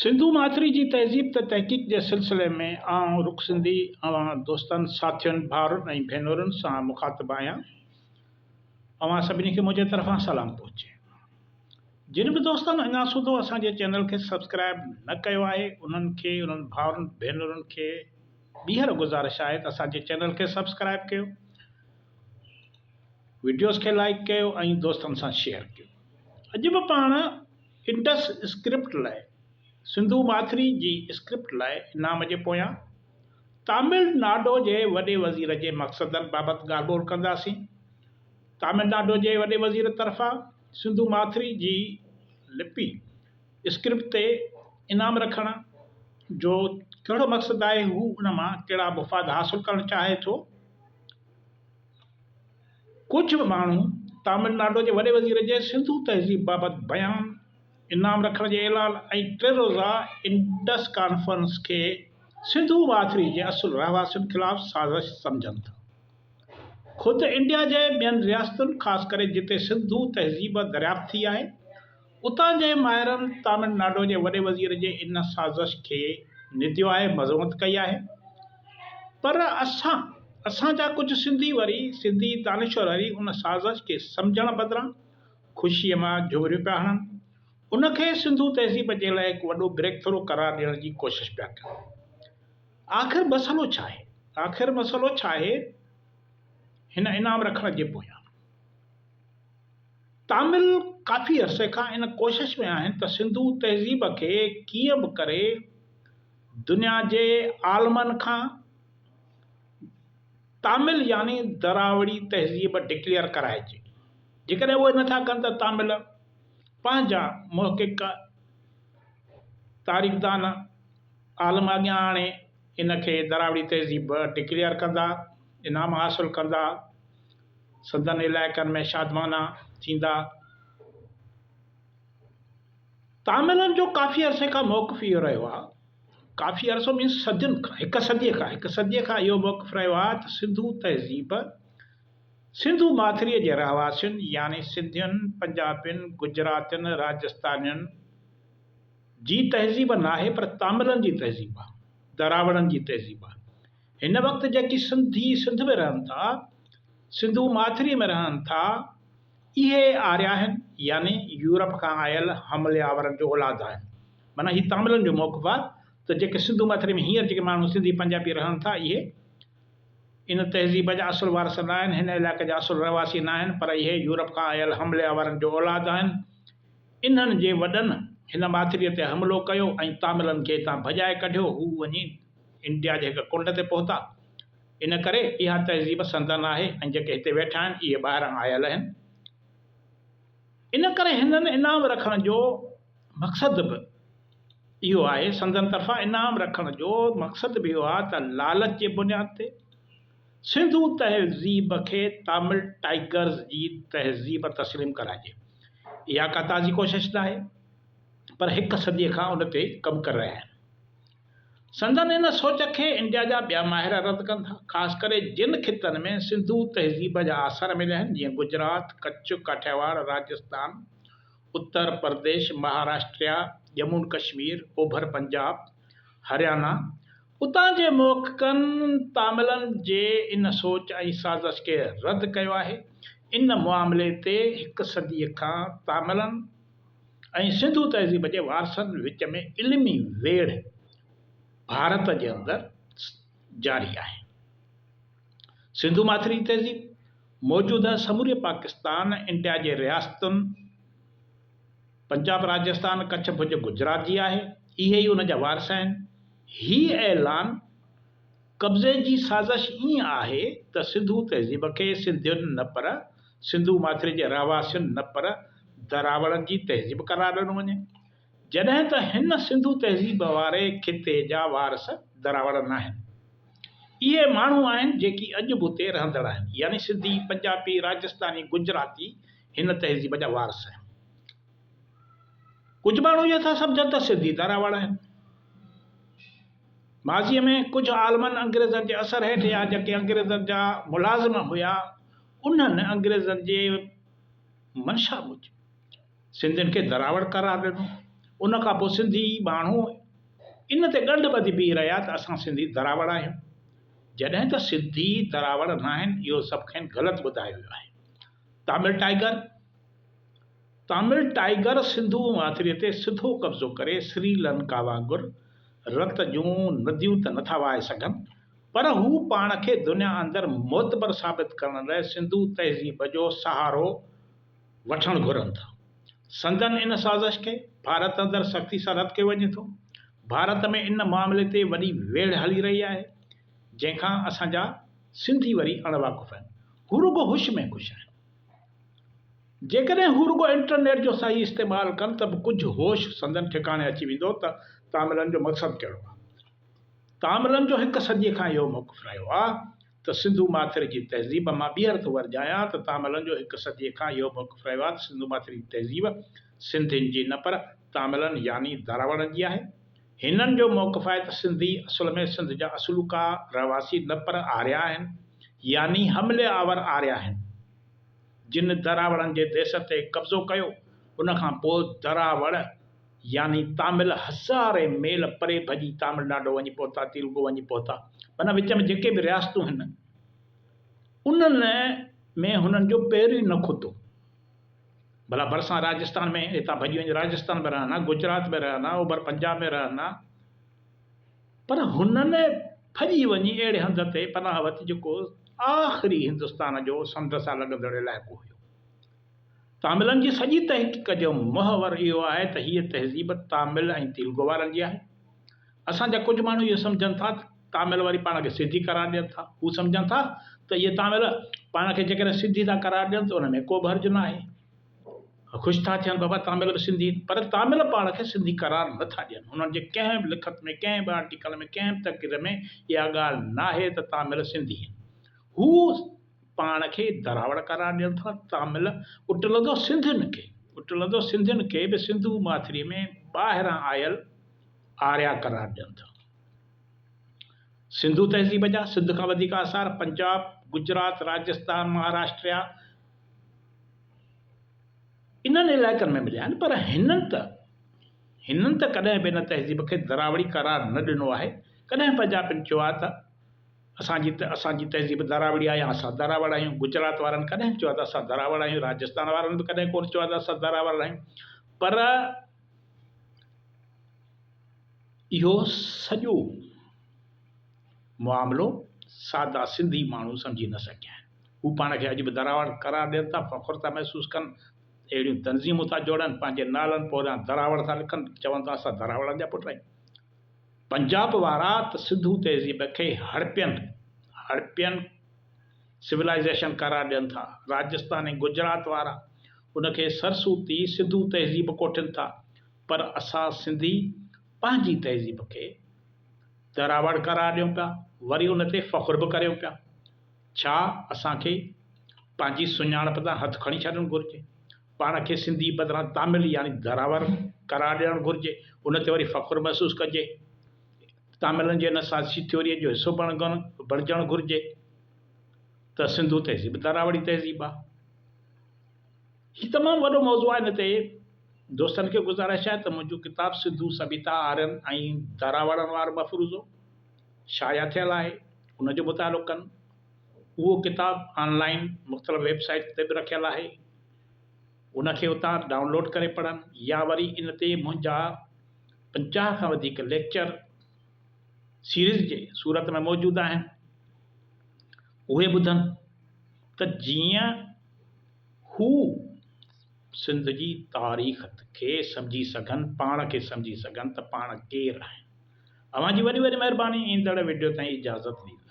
सिंधु माथरी जी तहज़ीब त तहक़ीक़ जे सिलसिले में आउं रुख सिंधी दोस्तनि साथियुनि भाउरनि ऐं भेनरुनि सां मुख़ातिब आहियां। अवां सभिनी खे मुंहिंजे तरफ़ां सलाम पहुचे। जिन बि दोस्तनि अञा सुधो असांजे चैनल खे सब्सक्राइब न कयो आहे उन्हनि खे उन्हनि भाउरनि भेनरुनि खे ॿीहर गुज़ारिश आहे त असांजे चैनल खे सब्सक्राइब कयो, वीडियोस खे लाइक कयो ऐं दोस्तनि सां शेयर कयो। अॼु बि पाण इंडस स्क्रिप्ट लाइ सिंधु माथरी जी स्क्रिप्ट लाइ इनाम जे पोयां तमिलनाडु जे वॾे वज़ीर जे मक़सदनि बाबति ॻाल्हि ॿोल कंदासीं। तमिलनाडु जे वॾे वज़ीर तरफ़ां सिंधु माथरी जी लिपि स्क्रिप्ट ते इनाम रखण जो कहिड़ो मक़सदु आहे, हू उन मां कहिड़ा मुफ़ाद हासिल करणु चाहे थो। कुझु माण्हू तमिलनाडु जे वॾे वज़ीर जे सिंधु तहज़ीब बाबति बयान इनाम रखण जे ऐलान ऐं 3 रोज़ा इंडस कॉन्फ्रेंस खे सिंधु माथरी जे असुल रहवासियुनि ख़िलाफ़ साज़िश सम्झनि था। ख़ुदि इंडिया जे ॿियनि रियासतुनि ख़ासि करे जिते सिंधु तहज़ीब दरियाफ़्त थी आहे, उतां जे माहिरनि तमिलनाडु जे वॾे वज़ीर जे इन साज़िश खे निंदियो आहे, मज़म्मत कई आहे। पर असांजा कुझु सिंधी दानिश्वर वरी उन साज़िश खे सम्झण बदिरां ख़ुशीअ मां झुमिरियूं पिया हणनि, उनखे सिंधु तहज़ीब जे लाइ हिकु वॾो ब्रेक थ्रू करार ॾियण जी कोशिश पिया कनि। आख़िर मसइलो छा आहे हिन इनाम रखण जे पोयां? तामिल काफ़ी अरसे खां इन कोशिश में आहिनि त सिंधु तहज़ीब खे कीअं बि करे दुनिया जे आलमनि खां तामिल यानी दरावड़ी तहज़ीब डिक्लेयर कराइजे। जेकॾहिं उहे नथा कनि त तामिल पंहिंजा मुहक़िक़ तारीख़दान आलम अॻियां आणे इनखे दरावड़ी तहज़ीब डिक्लेयर कंदा, इनाम हासिल कंदा, सदन इलाइक़नि में शादमाना थींदा। तामिलनि जो काफ़ी अरसे खां मौक़िफ़ इहो रहियो आहे, काफ़ी अरसो मीन्स सदियुनि खां, हिकु सदीअ खां इहो मौक़िफ़ रहियो आहे त सिंधु तहज़ीब सिंधु माथरीअ जे रहवासियुनि यानी सिंधियुनि, पंजाबियुनि, गुजरातियुनि, राजस्थानियुनि जी तहज़ीब न आहे, पर तामिलनि जी तहज़ीब आहे, दरावड़नि जी तहज़ीब आहे। हिन वक़्तु जेकी सिंधी सिंध में रहनि था, सिंधु माथरी में रहनि था, इहे आर्या आहिनि यानी यूरोप खां आयल हमलियावरनि जो औलाद आहिनि। माना हीउ तामिलनि जो मौक़िफ़ आहे त जेके सिंधु माथरी में हींअर जेके माण्हू सिंधी पंजाबी रहनि था, इहे इन तहज़ीब जा असुल वारस न आहिनि, हिन इलाइक़े जा असुल रहवासी न आहिनि, पर इहे यूरोप खां आयल हमलियावरनि जो औलाद आहिनि। इन्हनि जे वॾनि हिन माथरीअ ते हमिलो कयो ऐं तामिलनि खे हितां भॼाए कढियो। हू वञी इंडिया जे हिकु कुंड ते पहुता। इन करे इहा तहज़ीब संदन आहे ऐं जेके हिते वेठा आहिनि इहे ॿाहिरां आयल आहिनि। इन करे हिननि इनाम रखण जो मक़सदु बि इहो आहे, संदन तरफ़ां इनाम रखण जो मक़सदु बि इहो आहे त लालच जे बुनियाद ते सिंधु तहज़ीब खे तामिल टाइगर्स जी तहज़ीब तस्लीम कराइजे। इहा का ताज़ी कोशिश न आहे, पर हिकु सदीअ खां उन ते कमु करे रहिया आहिनि। संदन इन सोच खे इंडिया जा ॿिया माहिर रद्द कनि था, ख़ासि करे जिन खितनि में सिंधु तहज़ीब जा आसार मिलिया आहिनि, जीअं गुजरात, कच्छ, काठियावाड़, राजस्थान, उत्तर प्रदेश, महाराष्ट्र, जम्मू कश्मीर, ओभर पंजाब, हरियाणा। उतां जे मुहक़िक़नि तामिलनि जे इन सोच ऐं साज़िश खे रद्द कयो आहे। इन मामले ते हिकु सदीअ खां तामिलनि ऐं सिंधु तहज़ीब जे वारसनि विच में इल्मी वेड़ भारत जे अंदरि जारी आहे। सिंधु माथरी तहज़ीब मौजूदा समूरे पाकिस्तान, इंडिया जे रियासतुनि पंजाब, राजस्थान, कच्छ, भुज, गुजरात जी आहे। इहे ई उन जा वारस आहिनि। हीउ ऐलान कब्ज़े जी साज़िश ईअं आहे त सिंधु तहज़ीब खे सिंधियुनि न पर सिंधु माथरी जे रहवासियुनि न पर दरावड़नि जी तहज़ीब करार ॾिनो वञे, जॾहिं त हिन सिंधु तहज़ीब वारे खिते जा वारस दरावड़ न आहिनि। इहे माण्हू आहिनि जेकी अॼु बि उते रहंदड़ आहिनि, यानी सिंधी, पंजाबी, राजस्थानी, गुजराती हिन तहज़ीब जा वारस आहिनि। कुझु माण्हू इहो था सम्झनि त सिंधी दरावड़ आहिनि। माज़ीअ में कुझु आलमनि अंग्रेज़नि जे असर हेठि या जेके अंग्रेज़नि जा मुलाज़िम हुया, उन्हनि अंग्रेज़नि जे मंशा मूजिबि सिंधियुनि खे दरावड़ करार ॾिनो। उन खां पोइ सिंधी माण्हू इन ते ॻंढ ॿधी बीह रहिया त असां सिंधी दरावड़ आहियूं, जॾहिं त सिंधी दरावड़ न आहिनि। इहो सभु खेनि ग़लति ॿुधायो वियो आहे। तामिल टाइगर सिंधू माथिरीअ ते सिधो कब्ज़ो करे श्रीलंका वांगुरु रत जूं नदियूं त नथा वहाए सघनि, पर हू पाण खे दुनिया अंदरि मोतबर साबित करण लाइ सिंधू तहज़ीब जो सहारो वठणु घुरनि था। संदन इन साज़िश खे भारत अंदरि सख़्ती सां रद्द कयो वञे थो। भारत में इन मामले ते वॾी वेड़ हली रही आहे, जंहिंखां असांजा सिंधी वरी अणवाक़ुफ़ आहिनि। हू रुॻो हुश में ख़ुशि आहिनि। जेकॾहिं हू रुॻो इंटरनेट जो सही इस्तेमालु कनि त बि कुझु होश संदन ठिकाणे अची वेंदो त तामिलनि जो मक़सदु कहिड़ो आहे। तामिलनि जो हिकु सदीअ खां इहो मौक़िफ़ रहियो आहे त सिंधू माथिरे जी तहज़ीब, मां ॿीहर थो वरजायां त तामिलनि जो हिकु सदीअ खां इहो मौक़िफ़ रहियो आहे त सिंधू माथिरे जी तहज़ीब सिंधियुनि जी न पर तामिलनि यानी दरावड़नि जी आहे। हिननि जो मौक़िफ़ आहे त सिंधी असुल में सिंध जा असुलूका रहवासी न पर आर्या आहिनि, यानी हमले आवर आर्या आहिनि, जिन दरावड़नि जे देश ते कब्ज़ो कयो। उनखां पोइ दरावड़ यानी तामिल हज़ारे मेल परे भॼी तामिलनाडु वञी पहुता, तेलुगु वञी पहुता। माना विच में जेके बि रियासतूं आहिनि उन्हनि में हुननि जो पेर ई न खुतो। भला भरिसां राजस्थान में हितां भॼी वञी राजस्थान में रहनि, गुजरात में रहनि, ओभर पंजाब में रहनि, पर हुननि भॼी वञी अहिड़े हंध ते पनाह वरिती जेको आख़िरी हिंदुस्तान जो समुंड सां लॻंदड़ इलाइक़ो हुयो। तामिलनि जी सॼी तहक़ीक़ जो मुहवर इहो आहे त हीअ तहज़ीब तामिल ऐं तेलुगु वारनि जी आहे। असांजा कुझु माण्हू इहो सम्झनि था तामिल वरी पाण खे सिंधी करार ॾियनि था। हू सम्झनि था त इहे तामिल पाण खे जेकॾहिं सिंधी था करार ॾियनि त उन में को बि हर्ज़ु न आहे, ख़ुशि था थियनि बाबा तामिल बि सिंधी। पर तामिल पाण खे सिंधी करार नथा ॾियनि। हुननि जे कंहिं बि लिखत में, कंहिं बि आर्टिकल में, कंहिं बि तक़रीर में इहा ॻाल्हि न आहे त तामिल सिंधी आहिनि। हू पाण खे दरावड़ करार ॾियनि था। तामिल उटलंदो सिंधियुनि खे बि सिंधू माथिरीअ में ॿाहिरां आयल आर्या करार ॾियनि था। सिंधू तहज़ीब जा सिंध खां वधीक आसार पंजाब, गुजरात, राजस्थान, महाराष्ट्र इन्हनि इलाइक़नि में मिलिया आहिनि, पर हिननि त कॾहिं बि इन तहज़ीब खे दरावड़ी करार न ॾिनो आहे। कॾहिं पंजाबियुनि चयो आहे त असांजी तहज़ीब दरावड़ी आहे या असां दरावड़ आहियूं। गुजरात वारनि कॾहिं चयो आहे त असां दरावड़ आहियूं। राजस्थान वारनि बि कॾहिं कोन चयो आहे त असां दरावड़ आहियूं। पर इहो सॼो मामिलो सादा सिंधी माण्हू सम्झी न सघिया आहिनि। हू पाण खे अॼु बि दरावड़ करार ॾियनि था, फ़ख़ुरु था महसूसु कनि, अहिड़ियूं तनज़ीमूं था जोड़नि, पंहिंजे नालनि पोयां दरावड़ था लिखनि, चवनि था असां दरावड़नि जा पुट आहियूं। पंजाब वारा त सिंधू तहज़ीब खे हड़पियन सिविलाइज़ेशन करार ॾियनि था। राजस्थान ऐं गुजरात वारा उनखे सरसूती सिंधू तहज़ीब कोठिनि था। पर असां सिंधी पंहिंजी तहज़ीब खे दरावड़ करार ॾियूं पिया, वरी उन ते फ़ख़ुरु बि करियूं पिया। छा असांखे पंहिंजी सुञाणप तां हथु खणी छॾणु घुरिजे? पाण खे सिंधी बदिरां तामिल यानी दरावड़ करार ॾियणु घुरिजे, उन ते वरी फ़ख़ुरु महसूसु कजे। तामिलनि जे इन साज़िशी थ्योरीअ जो हिसो बणिजणु घुरिजे त सिंधू तहज़ीब दरावड़ी तहज़ीब आहे। हीउ तमामु वॾो मौज़ू आहे। हिन ते दोस्तनि खे गुज़ारिश आहे त मुंहिंजो किताबु सिंधू सभ्यता आर्यन ऐं दरावड़नि वारो मफ़रूज़ो शाया थियल आहे, उनजो मुतालो कनि। उहो किताबु ऑनलाइन मुख़्तलिफ़ वेबसाइट ते बि रखियलु आहे, उनखे उतां डाउनलोड करे पढ़नि, या वरी इन ते मुंहिंजा 50 खां वधीक लेक्चर सीरीज़ जे सूरत में मौजूदु आहिनि, उहे ॿुधनि त जीअं हू सिंध जी तारीख़ खे सम्झी सघनि, पाण खे सम्झी सघनि त पाण केरु आहिनि। अव्हां जी वॾी वॾी महिरबानी। ईंदड़ वीडियो ताईं इजाज़त ॾींदुसि।